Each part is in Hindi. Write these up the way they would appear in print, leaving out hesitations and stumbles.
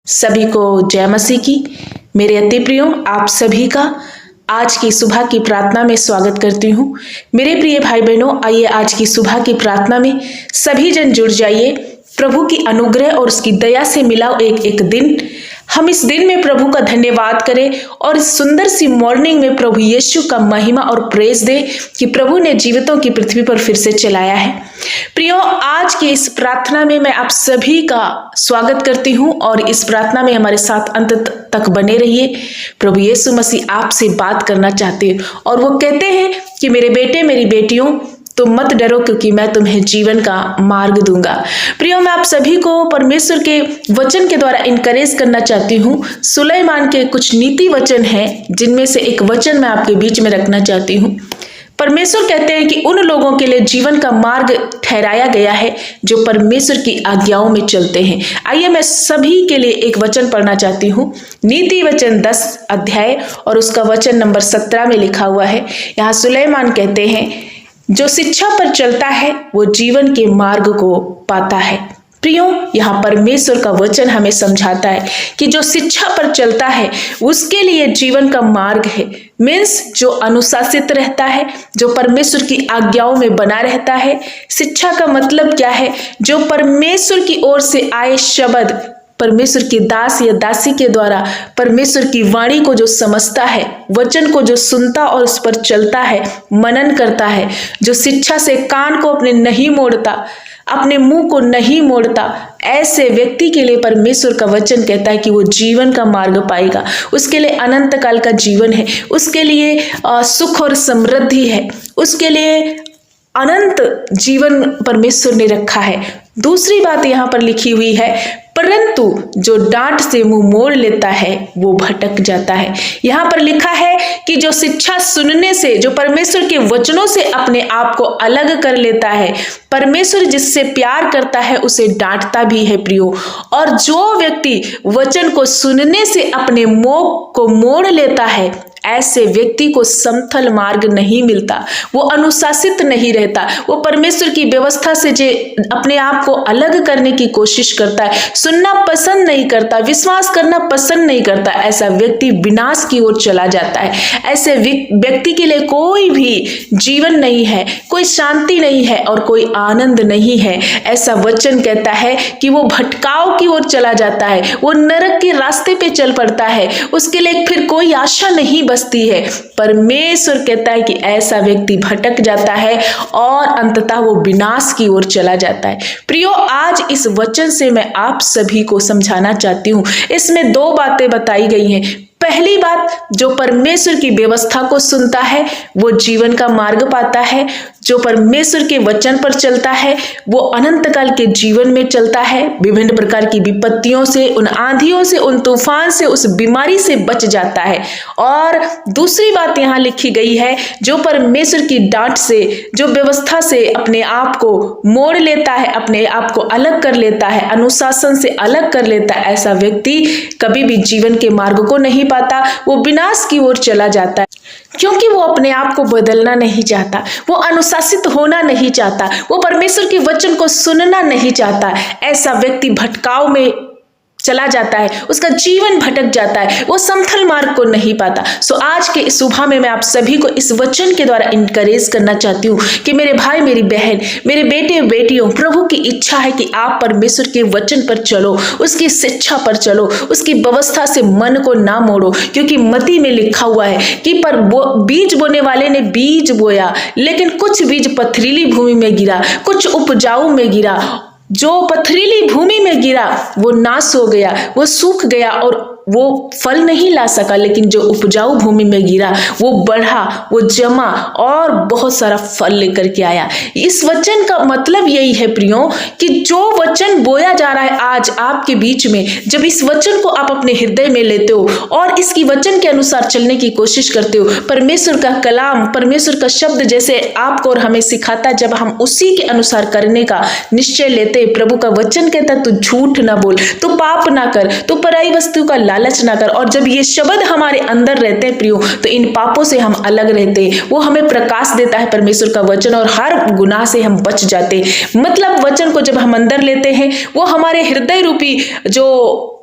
सभी को जय मसीह की। मेरे अति प्रियो, आप सभी का आज की सुबह की प्रार्थना में स्वागत करती हूँ। मेरे प्रिय भाई बहनों, आइए आज की सुबह की प्रार्थना में सभी जन जुड़ जाइए। प्रभु की अनुग्रह और उसकी दया से मिला एक दिन, हम इस दिन में प्रभु का धन्यवाद करें और इस सुंदर सी मॉर्निंग में प्रभु यीशु का महिमा और प्रेज दें कि प्रभु ने जीवितों की पृथ्वी पर फिर से चलाया है। प्रियो, आज की इस प्रार्थना में मैं आप सभी का स्वागत करती हूं और इस प्रार्थना में हमारे साथ अंत तक बने रहिए। प्रभु यीशु मसीह आपसे बात करना चाहते हैं और वो कहते हैं कि मेरे बेटे मेरी बेटियों, तुम मत डरो क्योंकि मैं तुम्हें जीवन का मार्ग दूंगा। प्रियो, मैं आप सभी को परमेश्वर के वचन के द्वारा इनकरेज करना चाहती हूँ। सुलेमान के कुछ नीति वचन हैं जिनमें से एक वचन मैं आपके बीच में रखना चाहती हूँ। परमेश्वर कहते हैं कि उन लोगों के लिए जीवन का मार्ग ठहराया गया है जो परमेश्वर की आज्ञाओं में चलते हैं। आइए मैं सभी के लिए एक वचन पढ़ना चाहती हूँ। नीति वचन 10 अध्याय और उसका वचन नंबर 17 में लिखा हुआ है। यहाँ सुलेमान कहते हैं, जो शिक्षा पर चलता है वो जीवन के मार्ग को पाता है। प्रियो, यहाँ परमेश्वर का वचन हमें समझाता है कि जो शिक्षा पर चलता है उसके लिए जीवन का मार्ग है। मीन्स जो अनुशासित रहता है, जो परमेश्वर की आज्ञाओं में बना रहता है। शिक्षा का मतलब क्या है? जो परमेश्वर की ओर से आए शब्द, परमेश्वर की दास या दासी के द्वारा परमेश्वर की वाणी को जो समझता है, वचन को जो सुनता और उस पर चलता है, मनन करता है, जो शिक्षा से कान को अपने नहीं मोड़ता, अपने मुंह को नहीं मोड़ता, ऐसे व्यक्ति के लिए परमेश्वर का वचन कहता है कि वो जीवन का मार्ग पाएगा। उसके लिए अनंत काल का जीवन है, उसके लिए सुख और समृद्धि है, उसके लिए अनंत जीवन परमेश्वर ने रखा है। दूसरी बात यहाँ पर लिखी हुई है, परंतु जो डांट से मुंह मोड़ लेता है वो भटक जाता है। यहाँ पर लिखा है कि जो शिक्षा सुनने से, जो परमेश्वर के वचनों से अपने आप को अलग कर लेता है, परमेश्वर जिससे प्यार करता है उसे डांटता भी है प्रियो। और जो व्यक्ति वचन को सुनने से अपने मुंह को मोड़ लेता है, ऐसे व्यक्ति को समतल मार्ग नहीं मिलता, वो अनुशासित नहीं रहता, वो परमेश्वर की व्यवस्था से जो अपने आप को अलग करने की कोशिश करता है, सुनना पसंद नहीं करता, विश्वास करना पसंद नहीं करता, ऐसा व्यक्ति विनाश की ओर चला जाता है। ऐसे व्यक्ति के लिए कोई भी जीवन नहीं है, कोई शांति नहीं है और कोई आनंद नहीं है। ऐसा वचन कहता है कि वो भटकाव की ओर चला जाता है, वो नरक के रास्ते पे चल पड़ता है, उसके लिए फिर कोई आशा नहीं बसती है। परमेश्वर कहता है कि ऐसा व्यक्ति भटक जाता है और अंततः वो विनाश की ओर चला जाता है। प्रियो, आज इस वचन से मैं आप सभी को समझाना चाहती हूँ। इसमें 2 बातें बताई गई हैं। पहली बात, जो परमेश्वर की व्यवस्था को सुनता है वो जीवन का मार्ग पाता है। जो परमेश्वर के वचन पर चलता है वो अनंत काल के जीवन में चलता है। विभिन्न प्रकार की विपत्तियों से, उन आंधियों से, उन तूफान से, उस बीमारी से बच जाता है। और दूसरी बात यहाँ लिखी गई है, जो परमेश्वर की डांट से, जो व्यवस्था से अपने आप को मोड़ लेता है, अपने आप को अलग कर लेता है, अनुशासन से अलग कर लेता है, ऐसा व्यक्ति कभी भी जीवन के मार्ग को नहीं पाता, वो विनाश की ओर चला जाता है। क्योंकि वो अपने आप को बदलना नहीं चाहता, वो अनुशासित होना नहीं चाहता, वो परमेश्वर के वचन को सुनना नहीं चाहता। ऐसा व्यक्ति भटकाव में चला जाता है, उसका जीवन भटक जाता है, वो समतल मार्ग को नहीं पाता। सो आज के इस सुबह में मैं आप सभी को इस वचन के द्वारा इनकरेज करना चाहती हूँ कि मेरे भाई, मेरी बहन, मेरे बेटे बेटियों, प्रभु की इच्छा है कि आप परमेश्वर के वचन पर चलो, उसकी शिक्षा पर चलो, उसकी व्यवस्था से मन को ना मोड़ो। क्योंकि मत्ती में लिखा हुआ है कि बीज बोने वाले ने बीज बोया, लेकिन कुछ बीज पथरीली भूमि में गिरा, कुछ उपजाऊ में गिरा। जो पथरीली भूमि में गिरा वो नाश हो गया, वो सूख गया और वो फल नहीं ला सका। लेकिन जो उपजाऊ भूमि में गिरा वो बढ़ा, वो जमा और बहुत सारा फल लेकर के आया। इस वचन का मतलब यही है प्रियो कि जो वचन बोया जा रहा है आज आपके बीच में, जब इस वचन को आप अपने हृदय में लेते हो और इसकी वचन के अनुसार चलने की कोशिश करते हो, परमेश्वर का कलाम, परमेश्वर का शब्द जैसे आपको और हमें सिखाता है, जब हम उसी के अनुसार करने का निश्चय लेते, प्रभु का वचन कहता तू झूठ ना बोल, तू पाप ना कर, तू पराई वस्तु का लालच ना कर। और जब ये शब्द हमारे अंदर रहते हैं प्रियो, तो इन पापों से हम अलग रहते हैं। वो हमें प्रकाश देता है परमेश्वर का वचन और हर गुनाह से हम बच जाते। मतलब वचन को जब हम अंदर लेते हैं, वो हमारे हृदय रूपी जो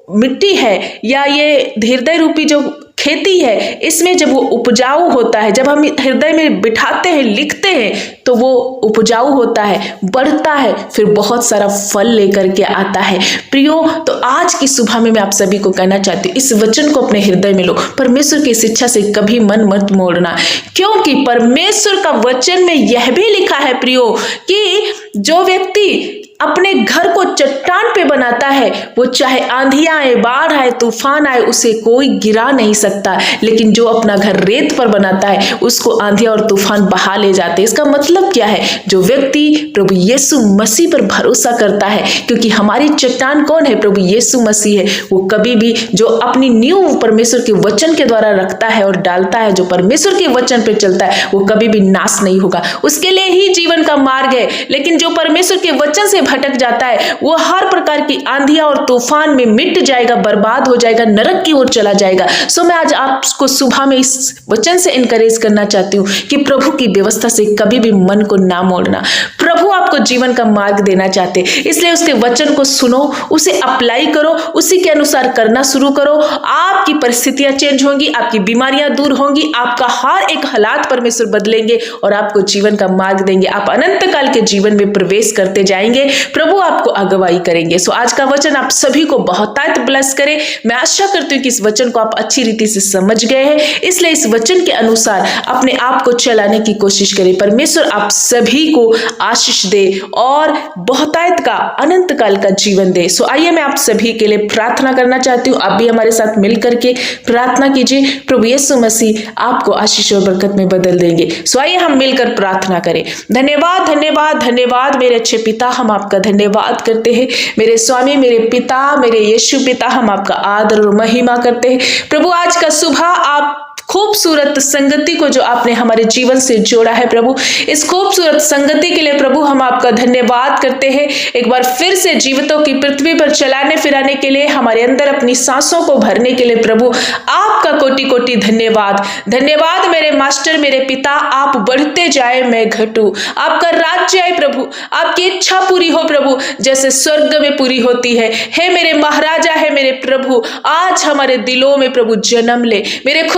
मिट्टी है या ये हृदय रूपी जो खेती है, इसमें जब वो उपजाऊ होता है, जब हम हृदय में बिठाते हैं, लिखते हैं, तो वो उपजाऊ होता है, बढ़ता है, फिर बहुत सारा फल लेकर के आता है। प्रियो, तो आज की सुबह में मैं आप सभी को कहना चाहती हूँ, इस वचन को अपने हृदय में लो। परमेश्वर की शिक्षा से कभी मन मत मोड़ना, क्योंकि परमेश्वर का वचन में यह भी लिखा है प्रियो कि जो व्यक्ति अपने घर को चट्टान पे बनाता है, वो चाहे आंधियां आए, बाढ़ आए, तूफान आए, उसे कोई गिरा नहीं सकता। लेकिन जो अपना घर रेत पर बनाता है, उसको आंधियां और तूफान बहा ले जाते हैं। इसका मतलब क्या है? जो व्यक्ति प्रभु यीशु मसीह पर भरोसा करता है, क्योंकि हमारी चट्टान कौन है? प्रभु यीशु मसीह है। वो कभी भी जो अपनी नींव परमेश्वर के वचन के द्वारा रखता है और डालता है, जो परमेश्वर के वचन पर चलता है, वो कभी भी नाश नहीं होगा। उसके लिए ही जीवन का मार्ग है। लेकिन जो परमेश्वर के वचन से भटक जाता है, वो हर प्रकार की आंधियां और तूफान में मिट जाएगा, बर्बाद हो जाएगा, नरक की ओर चला जाएगा। सो मैं आज आपको सुबह में इस वचन से इनकरेज करना चाहती हूँ कि प्रभु की व्यवस्था से कभी भी मन को ना मोड़ना। प्रभु आपको जीवन का मार्ग देना चाहते, इसलिए उसके वचन को सुनो, उसे अप्लाई करो, उसी के अनुसार करना शुरू करो। आपकी परिस्थितियां चेंज होंगी, आपकी बीमारियां दूर होंगी, आपका हर एक हालात परमेश्वर बदलेंगे और आपको जीवन का मार्ग देंगे। आप अनंत काल के जीवन में प्रवेश करते जाएंगे। प्रभु आपको अगुवाई करेंगे। सो आज का वचन आप सभी को बहुतायत ब्लेस करे। मैं आशा करती हूँ कि इस वचन को आप अच्छी रीति से समझ गए हैं, इसलिए इस वचन के अनुसार अपने आप को चलाने की कोशिश करें। परमेश्वर आप सभी को आशीष दे और बहुतायत का अनंत काल का जीवन दे। सो आइए मैं आप सभी के लिए प्रार्थना करना चाहती हूँ। आप भी हमारे साथ मिल करके प्रार्थना कीजिए। प्रभु यीशु मसीह आपको आशीष और बरकत में बदल देंगे। सो आइए हम मिलकर प्रार्थना करें। धन्यवाद, धन्यवाद, धन्यवाद मेरे अच्छे पिता, हम आपका धन्यवाद करते हैं। मेरे स्वामी, मेरे पिता, मेरे यीशु पिता, हम आपका आदर और महिमा करते हैं। प्रभु आज का सुबह आप खूबसूरत संगति को जो आपने हमारे जीवन से जोड़ा है प्रभु, इस खूबसूरत संगति के लिए प्रभु हम आपका धन्यवाद करते हैं। एक बार फिर से जीवितों की पृथ्वी पर चलाने फिराने के लिए, हमारे अंदर अपनी सांसों को भरने के लिए प्रभु आपका कोटि कोटि धन्यवाद। धन्यवाद मेरे मास्टर, मेरे पिता, आप बढ़ते जाए मैं घटूं। आपका राज्य आए प्रभु, आपकी इच्छा पूरी हो प्रभु, जैसे स्वर्ग में पूरी होती है। हे मेरे महाराजा, है मेरे प्रभु, आज हमारे दिलों में प्रभु जन्म ले। मेरे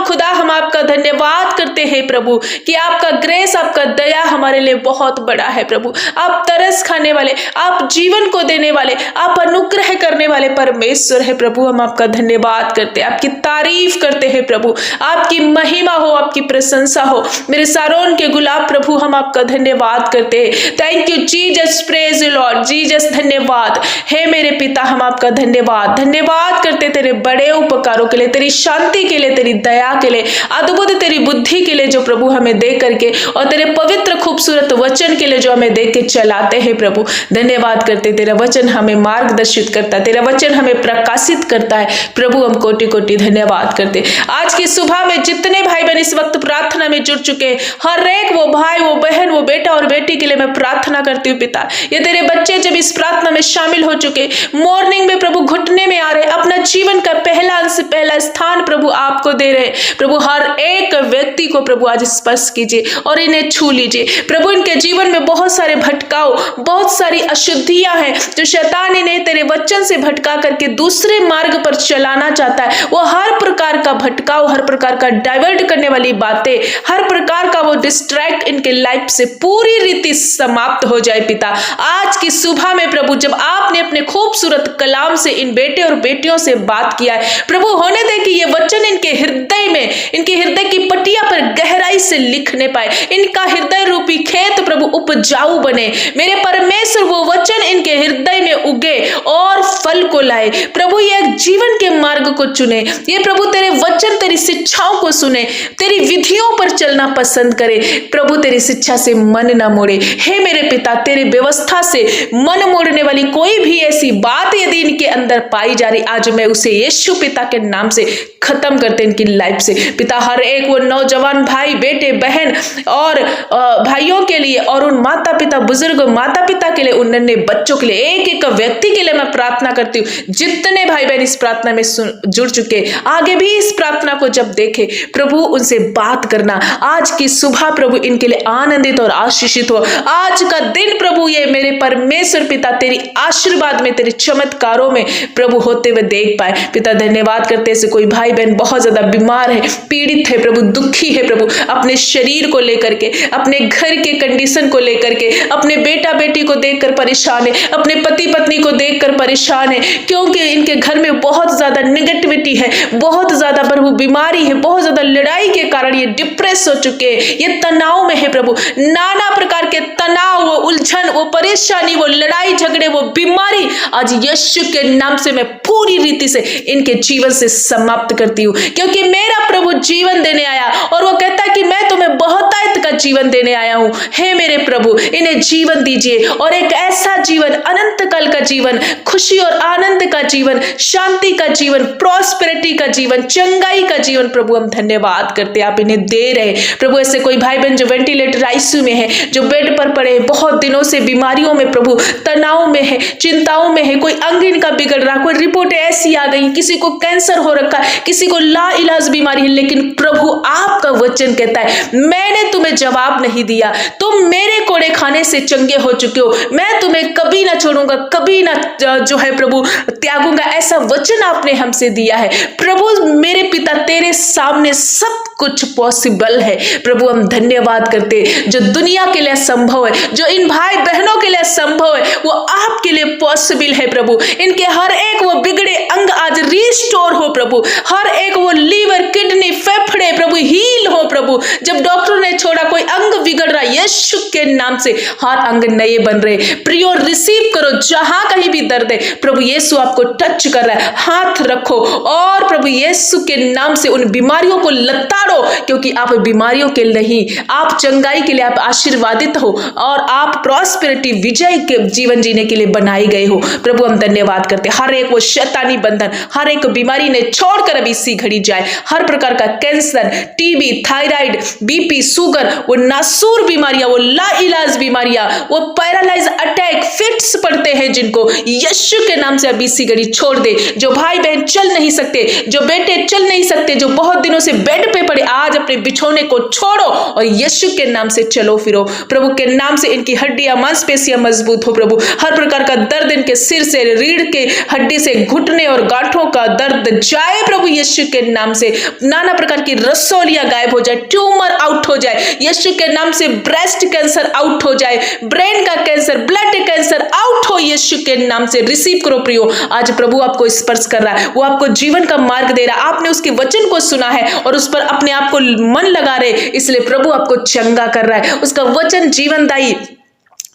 खुदा हम आपका धन्यवाद करते हैं प्रभु कि आपका ग्रेस, आपका दया हमारे लिए बहुत बड़ा है प्रभु। आप तरस खाने वाले, आप जीवन को देने वाले, आप अनुग्रह करने वाले परमेश्वर है प्रभु। हम आपका धन्यवाद करते हैं, आपकी तारीफ करते हैं प्रभु। आपकी महिमा हो, आपकी प्रशंसा हो। मेरे सारोन के गुलाब प्रभु, हम आपका धन्यवाद करते हैं। Thank you Jesus, praise you Lord Jesus, धन्यवाद। हे मेरे पिता, हम आपका धन्यवाद करते तेरे बड़े उपकारों के लिए, तेरी शांति के लिए, तेरी दया के लिए, अद्भुत तेरी बुद्धि के लिए जो प्रभु हमें दे करके, और तेरे पवित्र खूबसूरत वचन के लिए जो हमें दे के चलाते हैं प्रभु। धन्यवाद करते, तेरा वचन हमें मार्गदर्शित करता है, तेरा वचन हमें प्रकाशित करता है प्रभु। हम कोटि कोटि धन्यवाद करते। आज की सुबह में जितने भाई बहन इस वक्त प्रार्थना में जुड़ चुके, हर एक वो भाई, वो बहन, वो बेटा और बेटी के लिए मैं प्रार्थना करती हूँ पिता। ये तेरे बच्चे जब इस प्रार्थना में शामिल हो चुके, मॉर्निंग में प्रभु घुटने में आ रहे, अपना जीवन का पहला अंश, पहला स्थान प्रभु आपको दे रहे प्रभु। हर एक व्यक्ति को प्रभु आज स्पर्श कीजिए और इन्हें छू लीजिए प्रभु। इनके जीवन में बहुत सारे भटकाव, बहुत सारी अशुद्धियां हैं जो शैतान इन्हें तेरे वचन से भटका करके दूसरे मार्ग पर चलाना चाहता है। वो हर प्रकार का भटकाव, हर प्रकार का डाइवर्ट करने वाली बातें, हर प्रकार का वो डिस्ट्रैक्ट इनके लाइफ से पूरी रीति समाप्त हो जाए पिता। आज की सुबह में प्रभु जब आपने अपने खूबसूरत कलाम से इन बेटे और बेटियों से बात किया है प्रभु, होने दे कि ये वचन इनके हृदय में, इनके हृदय की पटिया पर गहराई से लिखने पाए। इनका हृदय रूपी खेत प्रभु उपजाऊ बने। मेरे परमेश्वर वो वचन इनके हृदय में उगे और फल को लाए प्रभु। ये जीवन के मार्ग को चुने, ये प्रभु तेरे वचन, तेरी शिक्षाओं को सुने, तेरी विधियों पर चलना पसंद करे प्रभु। तेरी शिक्षा से मन ना मोड़े। हे मेरे पिता, तेरी व्यवस्था से मन मोड़ने वाली कोई भी ऐसी बात यदि इनके अंदर पाई जा रही, आज मैं उसे यीशु पिता के नाम से खत्म करते इनकी लाइफ से। पिता हर एक वो नौजवान भाई बेटे बहन और भाइयों के लिए और उन माता पिता बुजुर्ग माता पिता के लिए, उन नन्हे बच्चों के लिए, एक एक व्यक्ति के लिए मैं प्रार्थना करती हूँ। जितने भाई बहन इस प्रार्थना में जुड़ चुके, आगे भी इस प्रार्थना को जब देखे प्रभु उनसे बात करना। आज की सुबह प्रभु इनके लिए आनंदित और आशीषित हो। आज का दिन प्रभु ये मेरे परमेश्वर पिता तेरी आशीर्वाद में, तेरे चमत्कारों में प्रभु होते हुए देख पाए। पिता धन्यवाद करते ऐसे कोई भाई बहन बहुत ज्यादा बीमार है, पीड़ित है प्रभु, दुखी है प्रभु, अपने शरीर को लेकर के, अपने घर के कंडीशन को लेकर के, अपने बेटा बेटी को देखकर परेशान है, अपने पति पत्नी को देखकर परेशान है, क्योंकि इनके घर में बहुत ज्यादा नेगेटिविटी है, बहुत ज्यादा प्रभु बीमारी है, बहुत ज्यादा लड़ाई के कारण ये डिप्रेस हो चुके हैं, ये तनाव में है प्रभु। नाना प्रकार के तनाव, वो उलझन, वो परेशानी, वो लड़ाई झगड़े, वो बीमारी आज यीशु के नाम से मैं पूरी रीति से इनके जीवन से समाप्त करती हूँ, क्योंकि मेरा प्रभु जीवन देने आया और वो कहता है कि मैं तुम्हें बहुतायत का जीवन देने आया हूँ। हे मेरे प्रभु, इन्हें जीवन दीजिए और एक ऐसा जीवन, अनंत काल का जीवन, खुशी और आनंद का जीवन, शांति का जीवन, प्रॉस्पेरिटी का जीवन, चंगाई का जीवन प्रभु हम धन्यवाद करते आप इन्हें दे रहे प्रभु। ऐसे कोई भाई बहन जो वेंटिलेटर आईसीयू में है, जो बेड पर पड़े हैं, बहुत दिनों से बीमारियों में प्रभु, तनाव में है, चिंताओं में है, कोई अंग इनका बिगड़ रहा, कोई रिपोर्ट ऐसी आ गई, किसी को कैंसर हो रखा है, किसी को लाइलाज बीमारी है, लेकिन प्रभु आपका वचन कहता है मैंने तुम्हें जवाब नहीं दिया, तुम मेरे कोड़े खाने से चंगे हो चुके हो, मैं तुम्हें कभी ना छोड़ूंगा, कभी ना जो है प्रभु त्यागूंगा, ऐसा वचन आपने हमसे दिया है प्रभु। मेरे पिता तेरे सामने सब कुछ पॉसिबल है प्रभु, हम धन्यवाद करते। जो दुनिया के लिए संभव है, जो इन भाई बहनों के लिए संभव है, वो आपके लिए पॉसिबल है प्रभु। इनके हर एक वो बिगड़े अंग आज रिस्टोर हो प्रभु, हर एक वो लीवर किडनी फेफड़े प्रभु हील हो प्रभु। जब डॉक्टर ने छोड़ा कोई अंग बिगड़ रहा, यीशु के नाम से हर अंग नए बन रहे। प्रियो रिसीव करो, जहां कहीं भी दर्द है प्रभु यीशु आपको टच कर रहा है, हाथ रखो और प्रभु यीशु के नाम से उन बीमारियों को लताड़ो, क्योंकि आप बीमारियों के नहीं, आप चंगाई के लिए आप आशीर्वादित हो और आप प्रॉस्पेरिटी विजय के जीवन जीने के लिए बनाए गए हो प्रभु। हम धन्यवाद करते। हर एक वो शैतानी बंधन, हर एक बीमारी ने छोड़कर अभी इसी घड़ी जाए। हर प्रकार का cancer, TB, thyroid, BP, sugar, वो नासूर बीमारियां, वो लाइलाज बीमारियां, वो पैरालाइज अटैक, फिट्स पड़ते हैं जिनको, यीशु के नाम से अभी इसी घड़ी छोड़ दे। जो भाई बहन चल नहीं सकते, जो बेटे चल नहीं सकते, जो बहुत दिनों से बेड पे पड़े, आज अपने बिछौने को छोड़ो और यीशु के नाम से चलो फिरो प्रभु के नाम से। इनकी हड्डियां मांसपेशियां मजबूत हो प्रभु। हर प्रकार का दर्द इनके सिर से, रीढ़ के हड्डी से, घुटने और गांठों का दर्द जाए प्रभु यीशु के नाम से। नाना प्रकार की रसौलियां गायब हो जाए, ट्यूमर आउट हो जाए यीशु के नाम से। ब्रेस्ट कैंसर आउट हो जाए, ब्रेन का कैंसर, ब्लड कैंसर आउट हो यीशु के नाम से। रिसीव करो प्रियो, आज प्रभु आपको स्पर्श कर रहा है, वो आपको जीवन का मार्ग दे रहा है। आपने उसके वचन को सुना है और उस पर अपने आप को मन लगा रहे, इसलिए प्रभु आपको चंगा कर रहा है। उसका वचन जीवनदायी,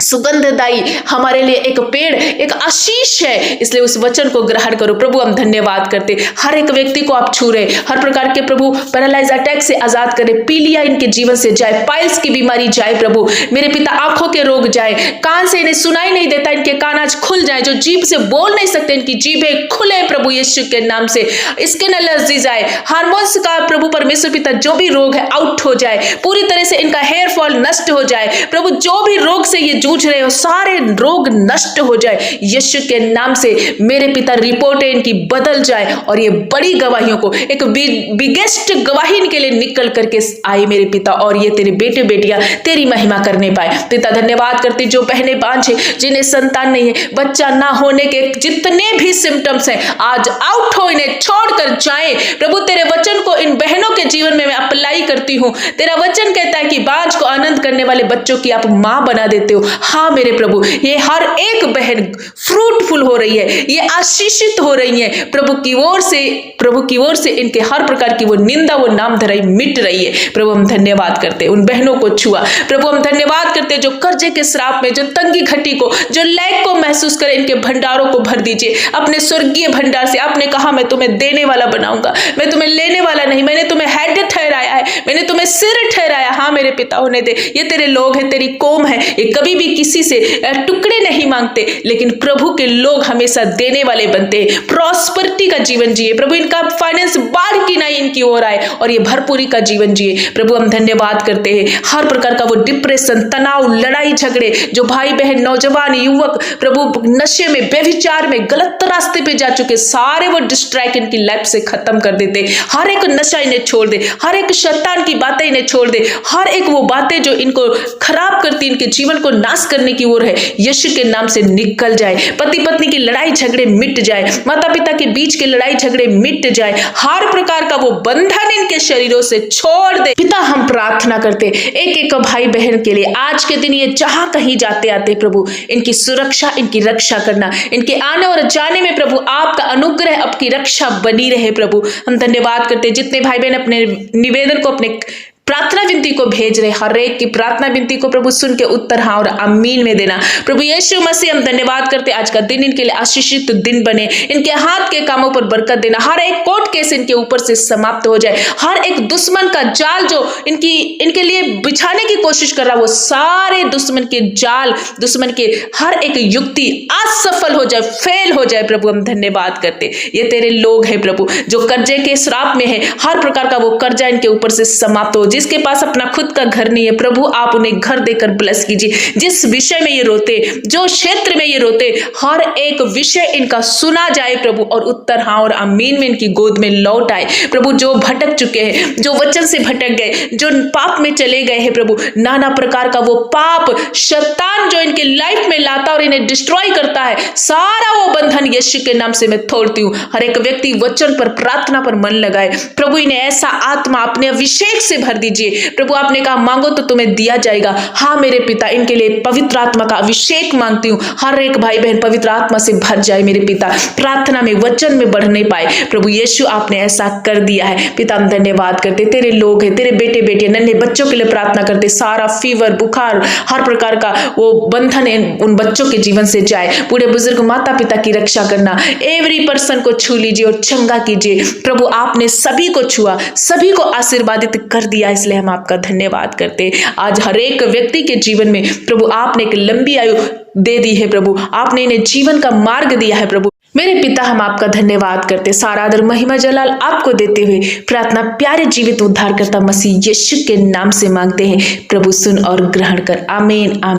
सुगंधदायी, हमारे लिए एक पेड़, एक आशीष है, इसलिए उस वचन को ग्रहण करो प्रभु। हम धन्यवाद करते। हर एक व्यक्ति को आप छू रहे, हर प्रकार के प्रभु पैरालाइज अटैक से आजाद करे, पीलिया इनके जीवन से जाए, पाइल्स की बीमारी जाए प्रभु। मेरे पिता आंखों के रोग जाए, कान से इन्हें सुनाई नहीं देता, इनके कान आज खुल जाए। जो जीभ से बोल नहीं सकते, इनकी जीभें खुले प्रभु यीशु के नाम से। स्किन एलर्जी जाए, हार्मोन्स का प्रभु परमेश्वर पिता जो भी रोग है आउट हो जाए, पूरी तरह से इनका हेयर फॉल नष्ट हो जाए प्रभु। जो भी रोग से ये जूझ रहे हो, सारे रोग नष्ट हो जाए यीशु के नाम से। मेरे पिता रिपोर्ट इनकी बदल जाए और ये बड़ी गवाहियों को, एक बिगेस्ट गवाही इनके लिए निकल करके आए मेरे पिता, और ये तेरे बेटे बेटियां तेरी महिमा करने पाए। पिता धन्यवाद करते, जो बहने बांझ है, जिन्हें संतान नहीं है, बच्चा ना होने के जितने भी सिम्टम्स हैं, आज आउट हो, इन्हें छोड़कर जाए प्रभु। तेरे वचन को इन बहनों के जीवन में मैं अप्लाई करती हूँ। तेरा वचन कहता है कि बांझ को आनंद करने वाले बच्चों की आप मां बना देते हो। हाँ मेरे प्रभु, ये हर एक बहन फ्रूटफुल हो रही है, ये आशीषित हो रही है प्रभु की ओर से। प्रभु की ओर से इनके हर प्रकार की वो निंदा, वो नाम धराई मिट रही है प्रभु। हम धन्यवाद करते, उन बहनों को छुआ प्रभु। हम धन्यवाद करते जो कर्जे के श्राप में, जो तंगी घटी को, जो लैक को महसूस करे, इनके भंडारों को भर दीजिए अपने स्वर्गीय भंडार से। आपने कहा मैं तुम्हें देने वाला बनाऊंगा, मैं तुम्हें लेने वाला नहीं। मैंने तुम्हें हेड ठहराया है, मैंने तुम्हें सिर ठहराया। हाँ मेरे पिता, होने दे, ये तेरे लोग हैं, तेरी कौम है, ये कभी भी कभी किसी से टुकड़े नहीं मांगते, लेकिन प्रभु के लोग हमेशा देने वाले बनते हैं। प्रॉस्पेरिटी का जीवन जिए प्रभु, इनका फाइनेंस बाढ़ की नहीं इनकी ओर आए और ये भरपूरी का जीवन जिए। प्रभु हम धन्यवाद करते हैं। हर प्रकार का वो डिप्रेशन, तनाव, लड़ाई झगड़े जो भाई बहन, नौजवान, युवक प्रभु नशे में, व्यभिचार में, गलत रास्ते पे जा चुके, सारे वो डिस्ट्रैक्ट इनकी लाइफ से खत्म कर देते। हर एक नशा इन्हें छोड़ दे, हर एक शैतान की बातें इन्हें छोड़ दे, हर एक वो बातें जो इनको खराब करती, इनके जीवन को नाश करने की ओर है, यीशु के नाम से निकल जाए। पति पत्नी की लड़ाई झगड़े मिट जाए, माता पिता के बीच के लड़ाई झगड़े मिट जाए, हर प्रकार का वो बंधन इनके शरीरों से छोड़ दे। पिता हम प्रार्थना करते एक एक भाई बहन के लिए आज के दिन ये जहां कहीं जाते आते प्रभु इनकी सुरक्षा, इनकी रक्षा करना, इनके आने और जाने में प्रभु आपका अनुग्रह, आपकी रक्षा बनी रहे। प्रभु हम धन्यवाद करते जितने भाई बहन अपने निवेदन को, अपने प्रार्थना विनती को भेज रहे, हर एक की प्रार्थना विनती को प्रभु सुन के उत्तर हाँ और आमीन में देना। प्रभु यीशु मसीह हम धन्यवाद करते आज का दिन इनके लिए आशीषित दिन बने, इनके हाथ के कामों पर बरकत देना, हर एक कोर्ट केस इनके ऊपर से समाप्त हो जाए, हर एक दुश्मन का जाल जो इनके लिए बिछाने की कोशिश कर रहा, वो सारे दुश्मन के जाल, दुश्मन के हर एक युक्ति आज सफल हो जाए, फेल हो जाए। प्रभु हम धन्यवाद करते ये तेरे लोग हैं प्रभु जो कर्जे के श्राप में है, हर प्रकार का वो कर्जा इनके ऊपर से समाप्त हो। जिसके पास अपना खुद का घर नहीं है प्रभु आप उन्हें घर देकर ब्लेस कीजिए। जिस विषय में ये रोते, जो क्षेत्र में ये रोते, हर एक विषय इनका सुना जाए प्रभु और उत्तर हाँ और आमीन में इनकी गोद में लौट आए। प्रभु जो भटक चुके हैं, जो वचन से भटक गए, जो पाप में चले गए हैं प्रभु, नाना प्रकार का वो पाप शैतान जो इनके लाइफ में लाता और इन्हें डिस्ट्रॉय करता है, सारा वो बंधन यीशु के नाम से मैं तोड़ती हूँ। हर एक व्यक्ति वचन पर, प्रार्थना पर मन लगाए प्रभु, इन्हें ऐसा आत्मा अपने अभिषेक से भर दीजिए। प्रभु आपने कहा मांगो तो तुम्हें दिया जाएगा। हाँ मेरे पिता, इनके लिए पवित्र आत्मा का अभिषेक मांगती हूँ। हर एक भाई बहन पवित्र आत्मा से भर जाए मेरे पिता, प्रार्थना में, वचन में बढ़ नहीं पाए। प्रभु यीशु आपने ऐसा कर दिया है। पिता हम धन्यवाद करते, तेरे लोग हैं, तेरे बेटे बेटे नन्हे बच्चों के लिए प्रार्थना करते, सारा फीवर, बुखार, हर प्रकार का वो बंधन उन बच्चों के जीवन से जाए। बूढ़े बुजुर्ग माता पिता की रक्षा करना, एवरी पर्सन को छू लीजिए और चंगा कीजिए। प्रभु आपने सभी को छुआ, सभी को आशीर्वादित कर दिया, इसलिए हम आपका धन्यवाद करते। आज हर एक व्यक्ति के जीवन में प्रभु आपने एक लंबी आयु दे दी है प्रभु, आपने इन्हें जीवन का मार्ग दिया है प्रभु। मेरे पिता हम आपका धन्यवाद करते, सारा आदर महिमा जलाल आपको देते हुए प्रार्थना प्यारे जीवित उद्धारकर्ता मसीह यीशु के नाम से मांगते हैं। प्रभु सुन और ग्रहण कर, आमीन आमीन।